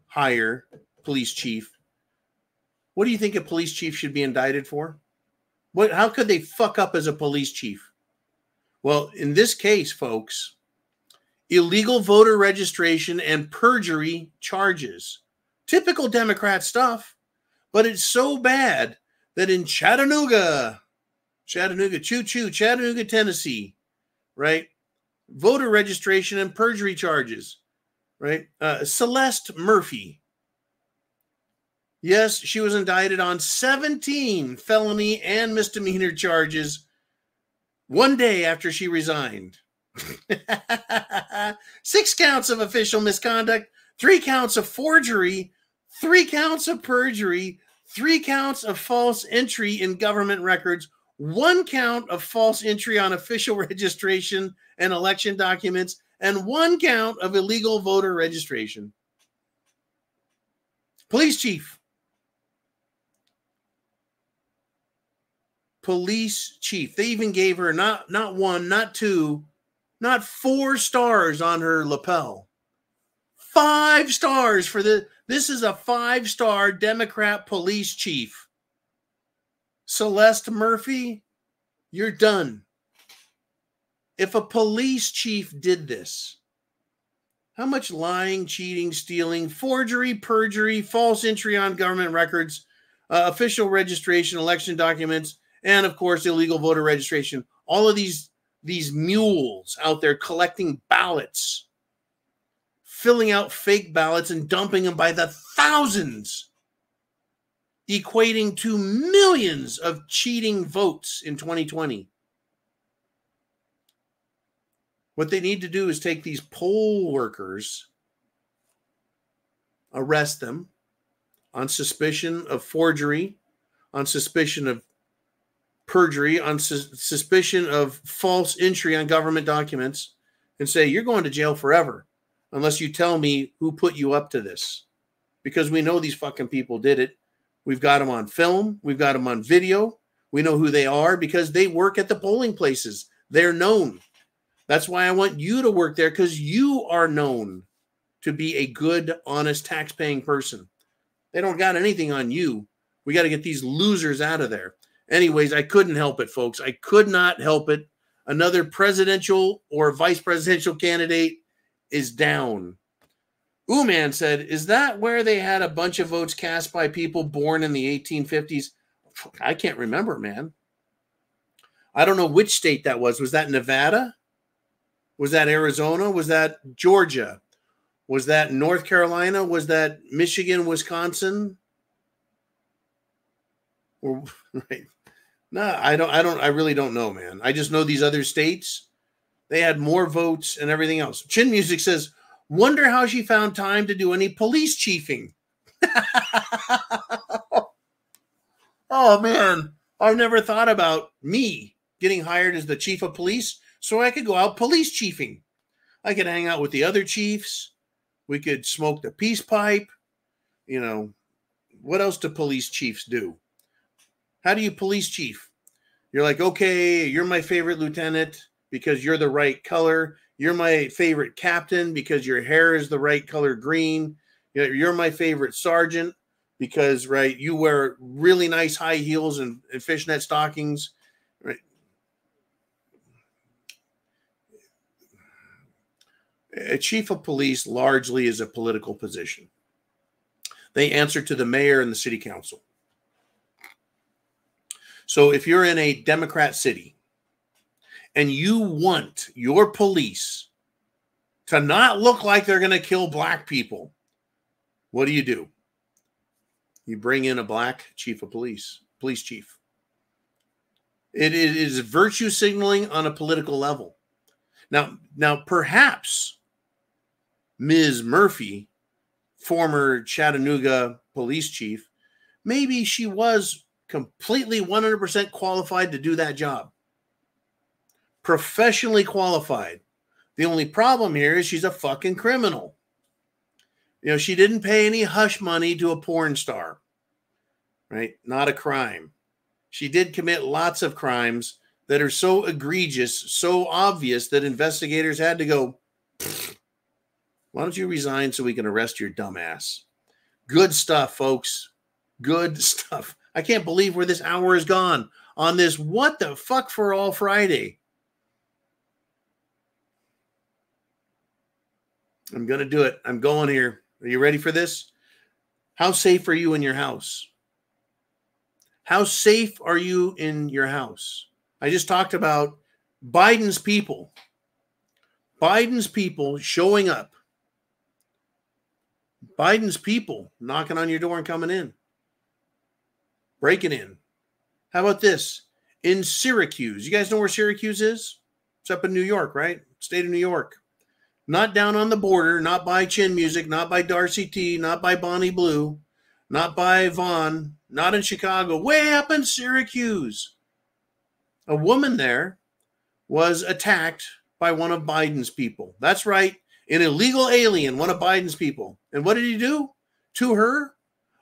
hire police chief, what do you think a police chief should be indicted for? How could they fuck up as a police chief? Well, in this case, folks, illegal voter registration and perjury charges. Typical Democrat stuff, but it's so bad that in Chattanooga, Chattanooga, Tennessee, right? Voter registration and perjury charges, right? Celeste Murphy. Yes, she was indicted on 17 felony and misdemeanor charges one day after she resigned. 6 counts of official misconduct, 3 counts of forgery, 3 counts of perjury, 3 counts of false entry in government records, 1 count of false entry on official registration and election documents, and 1 count of illegal voter registration. Police chief. Police chief. They even gave her not 1, not 2, not 4 stars on her lapel. 5 stars for this is a 5-star Democrat police chief. Celeste Murphy, you're done. If a police chief did this, how much lying, cheating, stealing, forgery, perjury, false entry on government records, official registration, election documents, and of course, illegal voter registration, all of these mules out there collecting ballots, filling out fake ballots and dumping them by the thousands, equating to millions of cheating votes in 2020. What they need to do is take these poll workers, arrest them on suspicion of forgery, on suspicion of perjury, on suspicion of false entry on government documents, and say, you're going to jail forever unless you tell me who put you up to this. Because we know these fucking people did it. We've got them on film. We've got them on video. We know who they are because they work at the polling places. They're known. That's why I want you to work there, because you are known to be a good, honest, tax-paying person. They don't got anything on you. We got to get these losers out of there. Anyways, I couldn't help it, folks. I could not help it. Another presidential or vice presidential candidate is down. Ooman said, is that where they had a bunch of votes cast by people born in the 1850s? I can't remember, man. I don't know which state that was. Was that Nevada? Was that Arizona? Was that Georgia? Was that North Carolina? Was that Michigan, Wisconsin? Or, right. No, I really don't know, man. I just know these other states, they had more votes and everything else. Chin Music says, wonder how she found time to do any police chiefing. Oh, man. I've never thought about me getting hired as the chief of police so I could go out police chiefing. I could hang out with the other chiefs. We could smoke the peace pipe. You know, what else do police chiefs do? How do you police chief? You're like, okay, you're my favorite lieutenant because you're the right color. You're my favorite captain because your hair is the right color green. You're my favorite sergeant because, right, you wear really nice high heels and fishnet stockings. Right? A chief of police largely is a political position. They answer to the mayor and the city council. So if you're in a Democrat city and you want your police to not look like they're going to kill black people, what do? You bring in a black chief of police chief. It is virtue signaling on a political level. Now, perhaps Ms. Murphy, former Chattanooga police chief, maybe she was completely 100% qualified to do that job. Professionally qualified. The only problem here is she's a fucking criminal. You know, she didn't pay any hush money to a porn star, right? Not a crime. She did commit lots of crimes that are so egregious, so obvious that investigators had to go, why don't you resign so we can arrest your dumbass? Good stuff, folks. Good stuff. I can't believe where this hour is gone on this What the Fuck for All Friday. I'm going to do it. I'm going here. Are you ready for this? How safe are you in your house? How safe are you in your house? I just talked about Biden's people. Biden's people showing up. Biden's people knocking on your door and coming in. Breaking in. How about this? In Syracuse. You guys know where Syracuse is? It's up in New York, right? State of New York. Not down on the border, not by Chin Music, not by Darcy T, not by Bonnie Blue, not by Vaughn, not in Chicago, way up in Syracuse. A woman there was attacked by one of Biden's people. That's right, an illegal alien, one of Biden's people. And what did he do to her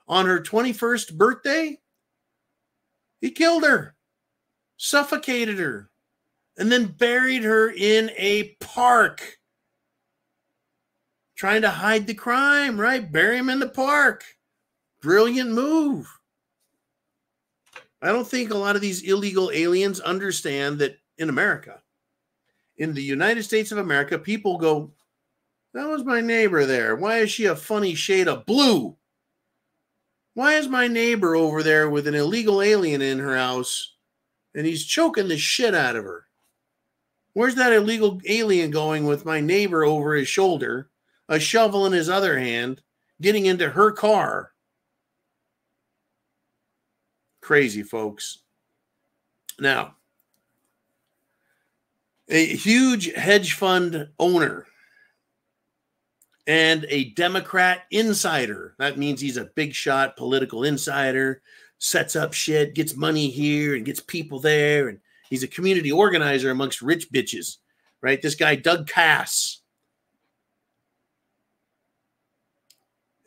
on her 21st birthday? He killed her, suffocated her, and then buried her in a park. Trying to hide the crime, right? Bury him in the park. Brilliant move. I don't think a lot of these illegal aliens understand that in America, in the United States of America, people go, that was my neighbor there. Why is she a funny shade of blue? Why is my neighbor over there with an illegal alien in her house and he's choking the shit out of her? Where's that illegal alien going with my neighbor over his shoulder, a shovel in his other hand, getting into her car? Crazy, folks. Now, a huge hedge fund owner and a Democrat insider. That means he's a big shot political insider, sets up shit, gets money here and gets people there. And he's a community organizer amongst rich bitches, right? This guy, Doug Cass.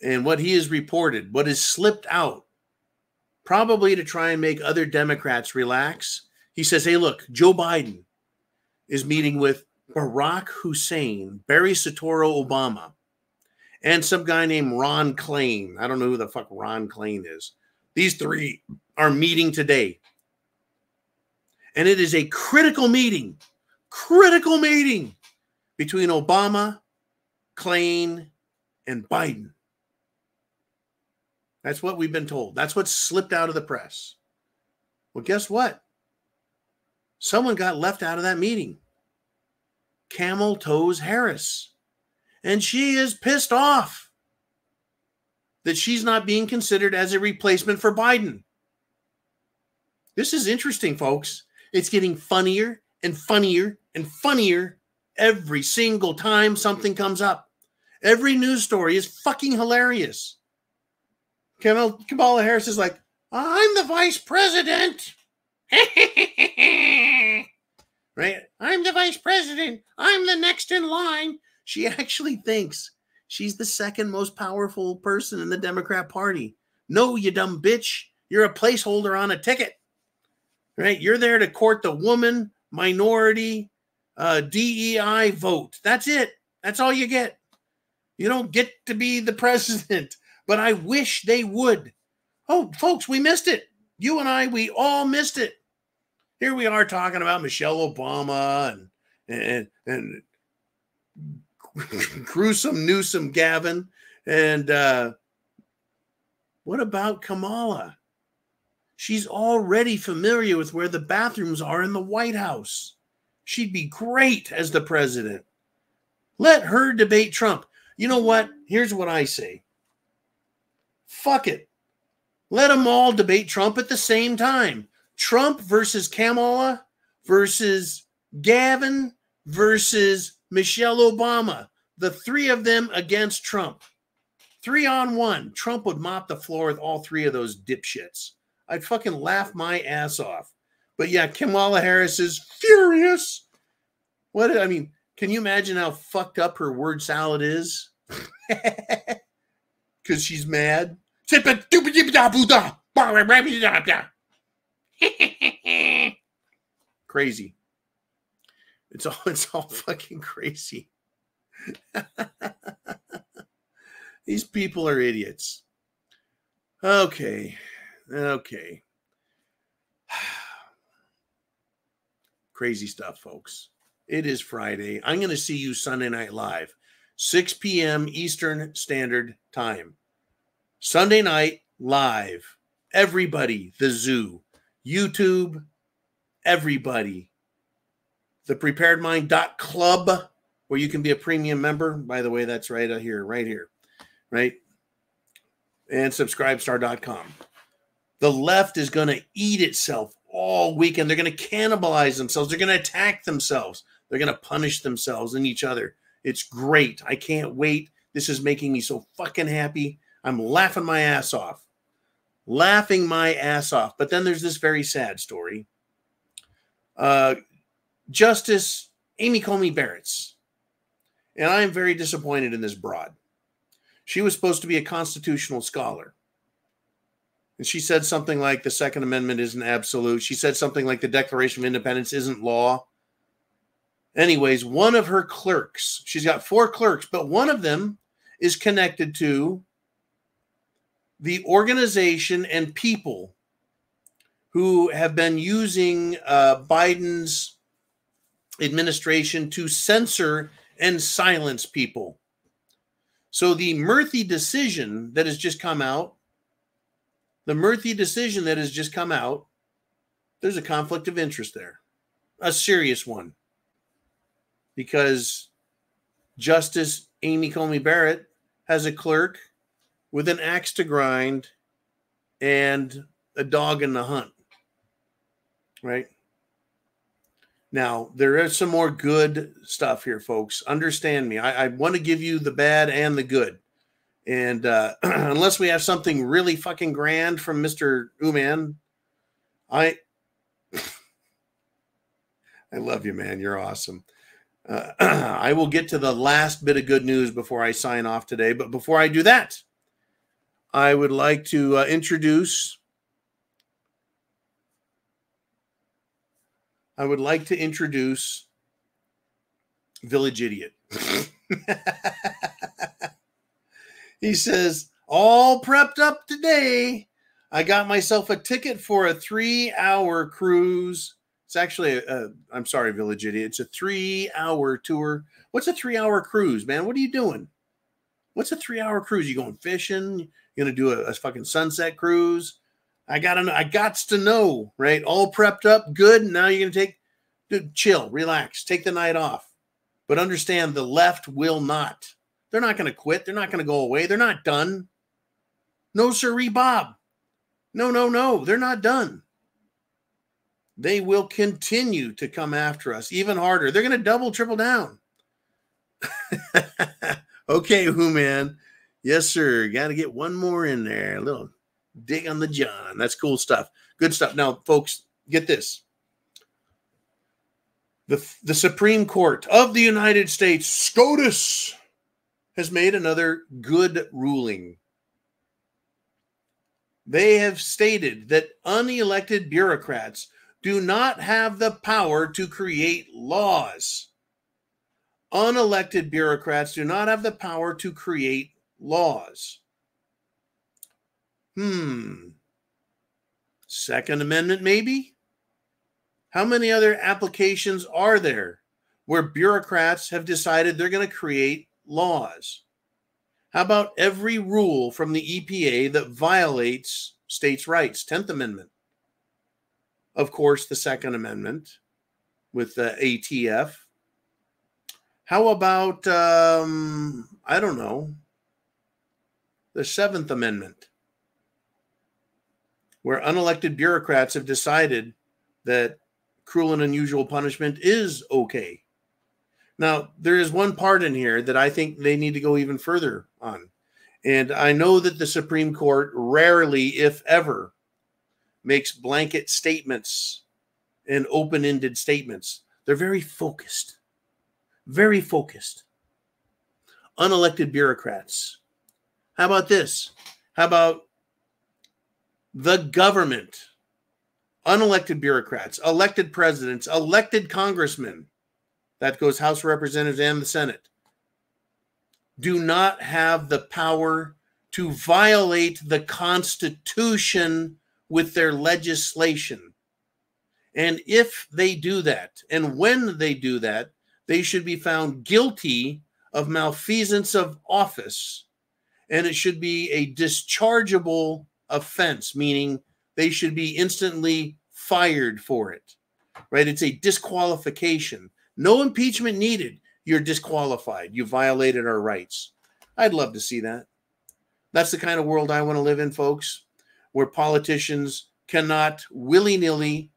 And what he has reported, what has slipped out, probably to try and make other Democrats relax. He says, hey, look, Joe Biden is meeting with Barack Hussein, Barry Soetoro Obama, and some guy named Ron Klain. I don't know who the fuck Ron Klain is. These three are meeting today. And it is a critical meeting between Obama, Klain, and Biden. That's what we've been told. That's what slipped out of the press. Well, guess what? Someone got left out of that meeting. Camel Toes Harris. And she is pissed off that she's not being considered as a replacement for Biden. This is interesting, folks. It's getting funnier and funnier and funnier every single time something comes up. Every news story is fucking hilarious. Kamala Harris is like, I'm the vice president. Right? I'm the vice president. I'm the next in line. She actually thinks she's the second most powerful person in the Democrat Party. No, you dumb bitch. You're a placeholder on a ticket. Right? You're there to court the woman, minority, DEI vote. That's it. That's all you get. You don't get to be the president. But I wish they would. Oh, folks, we missed it. You and I, we all missed it. Here we are talking about Michelle Obama and gruesome Newsom Gavin. And what about Kamala? She's already familiar with where the bathrooms are in the White House. She'd be great as the president. Let her debate Trump. You know what? Here's what I say. Fuck it. Let them all debate Trump at the same time. Trump versus Kamala versus Gavin versus Michelle Obama. The three of them against Trump. 3-on-1. Trump would mop the floor with all three of those dipshits. I'd fucking laugh my ass off. But yeah, Kamala Harris is furious. What, I mean, can you imagine how fucked up her word salad is? Because she's mad. Crazy. It's all fucking crazy. These people are idiots. Okay. Crazy stuff, folks. It is Friday. I'm going to see you Sunday Night Live, 6 p.m. Eastern Standard Time. Sunday Night Live. Everybody, the zoo, YouTube, everybody. Thepreparedmind.club, where you can be a premium member. By the way, that's right here, right? And subscribestar.com. The left is going to eat itself all weekend. They're going to cannibalize themselves. They're going to attack themselves. They're going to punish themselves and each other. It's great. I can't wait. This is making me so fucking happy. I'm laughing my ass off. But then there's this very sad story. Justice Amy Coney Barrett's. And I am very disappointed in this broad. She was supposed to be a constitutional scholar. And she said something like the Second Amendment isn't absolute. She said something like the Declaration of Independence isn't law. Anyways, one of her clerks, she's got 4 clerks, but one of them is connected to the organization and people who have been using Biden's administration to censor and silence people. So the Murthy decision that has just come out, there's a conflict of interest there, a serious one, because Justice Amy Coney Barrett has a clerk with an axe to grind and a dog in the hunt, right? Now, there is some more good stuff here, folks. Understand me. I want to give you the bad and the good. And unless we have something really fucking grand from Mr. Uman, I love you, man. You're awesome. I will get to the last bit of good news before I sign off today. But before I do that, I would like to introduce Village Idiot. He says, all prepped up today. I got myself a ticket for a 3-hour cruise. It's actually, I'm sorry, Village Idiot. It's a 3-hour tour. What's a 3-hour cruise, man? What are you doing? What's a 3-hour cruise? You going fishing? You going to do a fucking sunset cruise? I gots to know, right? All prepped up, good. Now you're going to dude, chill, relax, take the night off. But understand the left will not. They're not going to quit. They're not going to go away. They're not done. No, sirree, Bob. No. They're not done. They will continue to come after us even harder. They're going to double, triple down. Okay, who man? Yes, sir. Got to get one more in there. A little dig on the John. That's cool stuff. Good stuff. Now, folks, get this. The Supreme Court of the United States, SCOTUS, has made another good ruling. They have stated that unelected bureaucrats do not have the power to create laws. Unelected bureaucrats do not have the power to create laws. Second Amendment, maybe? How many other applications are there where bureaucrats have decided they're going to create laws? How about every rule from the EPA that violates states' rights? 10th Amendment. Of course, the Second Amendment with the ATF. How about, I don't know, the 7th Amendment where unelected bureaucrats have decided that cruel and unusual punishment is okay. Now, there is one part in here that I think they need to go even further on. And I know that the Supreme Court rarely, if ever, makes blanket statements and open-ended statements. They're very focused. Very focused. Unelected bureaucrats. How about this? How about the government? Unelected bureaucrats, elected presidents, elected congressmen, that goes House of Representatives and the Senate, do not have the power to violate the Constitution with their legislation. And if they do that, and when they do that, they should be found guilty of malfeasance of office, and it should be a dischargeable offense, meaning they should be instantly fired for it, right? It's a disqualification. No impeachment needed. You're disqualified. You violated our rights. I'd love to see that. That's the kind of world I want to live in, folks, where politicians cannot willy-nilly,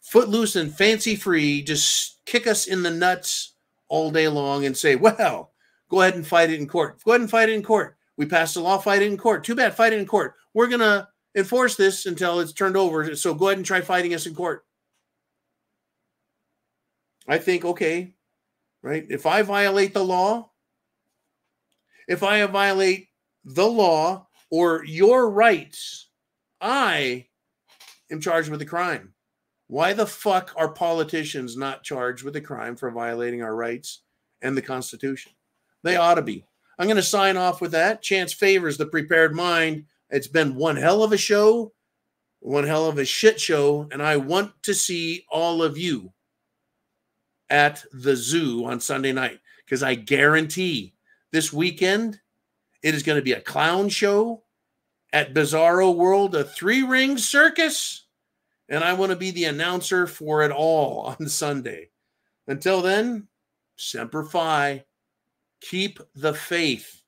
footloose and fancy-free, just kick us in the nuts all day long and say, well, go ahead and fight it in court. Go ahead and fight it in court. We passed a law, fight it in court. Too bad, fight it in court. We're going to enforce this until it's turned over, so go ahead and try fighting us in court. I think, okay, right? If I violate the law, or your rights, I am charged with a crime. Why the fuck are politicians not charged with a crime for violating our rights and the Constitution? They ought to be. I'm going to sign off with that. Chance favors the prepared mind. It's been one hell of a show, one hell of a shit show, and I want to see all of you at the zoo on Sunday night, because I guarantee this weekend it is going to be a clown show at Bizarro World, a 3-ring circus, and I want to be the announcer for it all on Sunday. Until then, Semper Fi. Keep the faith.